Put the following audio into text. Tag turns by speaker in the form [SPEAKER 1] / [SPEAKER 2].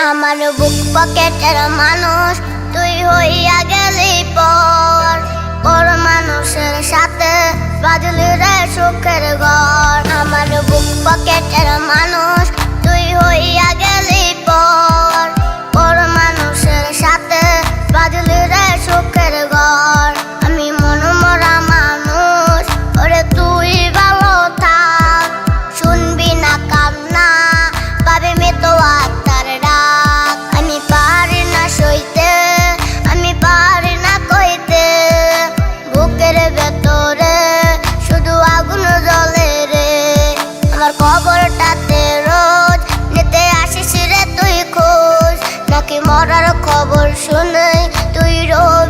[SPEAKER 1] আমার বুক পকেটের মানুষ তুই হইয়া গেলি পর মানুষের সাথে বাজলি রে সুখের ঘর। আমার বুক পকেটের মানুষ তুই হইয়া গেলি পর মানুষের সাথে বাজলি রে সুখের ঘর। আমি মনমরা মানুষ ওরে তুই ভালো থাক, শুনবি না কান্না পাবে মৃত্যু আত্মার ডাক। আমি পারি না সইতে, আমি পারি না কইতে, বুকের ভেতরে শুধু আগুন জ্বলে রে। আমার খবরটাতে রোজ নিতে আসিস রে তুই খোঁজ, নাকি মরার খবর শুনে তুই রোজ